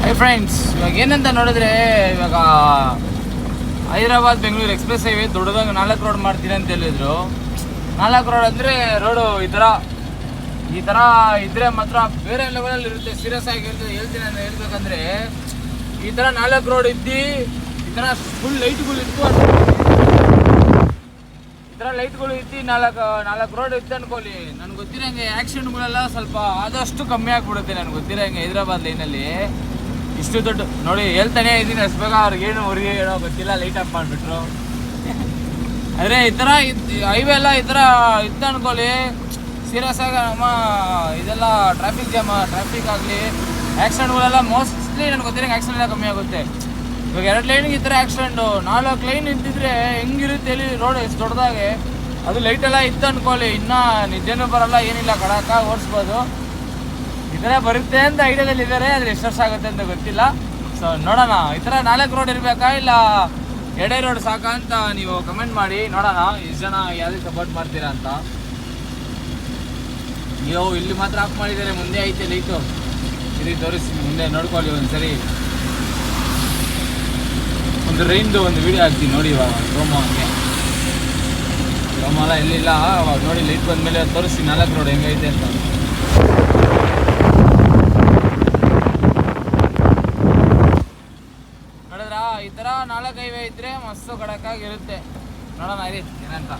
Hi friends, ಇವಾಗ ಏನಂತ ನೋಡಿದ್ರೆ, ಇವಾಗ ಹೈದರಾಬಾದ್ ಬೆಂಗಳೂರು ಎಕ್ಸ್ಪ್ರೆಸ್ ಹೈವೇ ದೊಡ್ಡದಾಗಿ 4 ರೋಡ್ ಮಾಡ್ತೀನಿ ಅಂತ ಹೇಳಿದ್ರು. 4 ರೋಡ್ ಅಂದರೆ ರೋಡು ಈ ಥರ ಇದ್ರೆ ಮಾತ್ರ ಬೇರೆ ಲೆವೆಲಲ್ಲಿ ಇರುತ್ತೆ. ಸೀರಿಯಸ್ ಆಗಿ ಹೇಳ್ತೀನಿ ಅಂತ ಹೇಳ್ಬೇಕಂದ್ರೆ, ಈ ಥರ 4 ರೋಡ್ ಇದ್ದು ಈ ಥರ ಫುಲ್ ಲೈಟ್ಗಳು ಇತ್ತು, ಈ ಥರ ಲೈಟ್ಗಳು ಇದ್ದು 4 ರೋಡ್ ಇತ್ತು ಅನ್ಕೊಳ್ಳಿ. ನನಗೆ ಗೊತ್ತಿರೋಂಗೆ ಆ್ಯಕ್ಸಿಡೆಂಟ್ಗಳೆಲ್ಲ ಸ್ವಲ್ಪ ಆದಷ್ಟು ಕಮ್ಮಿ ಆಗಿಬಿಡುತ್ತೆ. ನನಗೆ ಗೊತ್ತಿರೋಂಗೆ ಹೈದರಾಬಾದ್ ಲೈನಲ್ಲಿ ಇಷ್ಟು ದೊಡ್ಡ ನೋಡಿ ಹೇಳ್ತಾನೆ ಇದ್ದೀನಿ. ಅಷ್ಟು ಬೇಗ ಅವ್ರಿಗೆ ಏನು ಹೊರಗೆ ಹೇಳೋ ಗೊತ್ತಿಲ್ಲ, ಲೈಟ್ ಆಫ್ ಮಾಡಿಬಿಟ್ರು. ಆದರೆ ಈ ಥರ ಹೈವೇ ಎಲ್ಲ ಈ ಥರ ಇತ್ತು ಅನ್ಕೊಳ್ಳಿ, ಸೀರಿಯಸ್ ಆಗಿ ನಮ್ಮ ಇದೆಲ್ಲ ಟ್ರಾಫಿಕ್ ಆಗಲಿ ಆ್ಯಕ್ಸಿಡೆಂಟ್ಗಳೆಲ್ಲ ಮೋಸ್ಟ್ಲಿ ನನಗೆ ಗೊತ್ತಿರೋಂಗೆ ಆ್ಯಕ್ಸಿಡೆಂಟ್ ಎಲ್ಲ ಕಮ್ಮಿ ಆಗುತ್ತೆ. ಇವಾಗ 2 ಲೈನಿಗೆ ಈ ಥರ ಆ್ಯಕ್ಸಿಡೆಂಟು, 4 ಲೈನ್ ಇದ್ದಿದ್ರೆ ಹೆಂಗಿರುತ್ತೆ ಹೇಳಿ ರೋಡ್ ಎಷ್ಟು ದೊಡ್ಡದಾಗೆ. ಅದು ಲೈಟೆಲ್ಲ ಇತ್ತು ಅನ್ಕೊಳ್ಳಿ, ಇನ್ನೂ ನಿಜನೂ ಬರೋಲ್ಲ, ಏನಿಲ್ಲ, ಕಡಕ ಓಡಿಸ್ಬೋದು. ಈ ಥರ ಬರುತ್ತೆ ಅಂತ ಐಡಿಯಾದಲ್ಲಿ ಇದ್ದಾರೆ. ಆದರೆ ಎಷ್ಟು ವರ್ಷ ಆಗುತ್ತೆ ಅಂತ ಗೊತ್ತಿಲ್ಲ. ಸೊ ನೋಡೋಣ, ಈ ಥರ 4 ರೋಡ್ ಇರಬೇಕಾ ಇಲ್ಲ 2 ರೋಡ್ ಸಾಕಾ ಅಂತ ನೀವು ಕಮೆಂಟ್ ಮಾಡಿ. ನೋಡೋಣ ಎಷ್ಟು ಜನ ಯಾವುದಕ್ಕೆ ಸಪೋರ್ಟ್ ಮಾಡ್ತೀರಾ ಅಂತ. ನೀವು ಇಲ್ಲಿ ಮಾತ್ರ ಆಫ್ ಮಾಡಿದ್ದಾರೆ, ಮುಂದೆ ಐತೆ ಲೈಟು, ಇದು ತೋರಿಸ್ತೀನಿ, ಮುಂದೆ ನೋಡ್ಕೊಳ್ಳಿ ಒಂದ್ಸರಿ. ಒಂದು ರೈನ್ದು ಒಂದು ವಿಡಿಯೋ ಹಾಕ್ತೀನಿ ನೋಡಿ. ಇವಾಗ ಸೋಮವಾರಕ್ಕೆ ಸೋಮವಾರ ಎಲ್ಲಿಲ್ಲ, ಅವಾಗ ನೋಡಿ ಲೈಟ್ ಬಂದಮೇಲೆ ತೋರಿಸ್ತೀನಿ 4 ರೋಡ್ ಹೆಂಗೈತೆ ಅಂತ. ನೋಡಿದ್ರಾ, ಈ ಥರ 4 ಹೈವೇ ಇದ್ದರೆ ಮಸ್ತು ಕಡಕ್ಕಾಗಿರುತ್ತೆ. ನೋಡೋಣ ಇರಿ ಏನಂತ.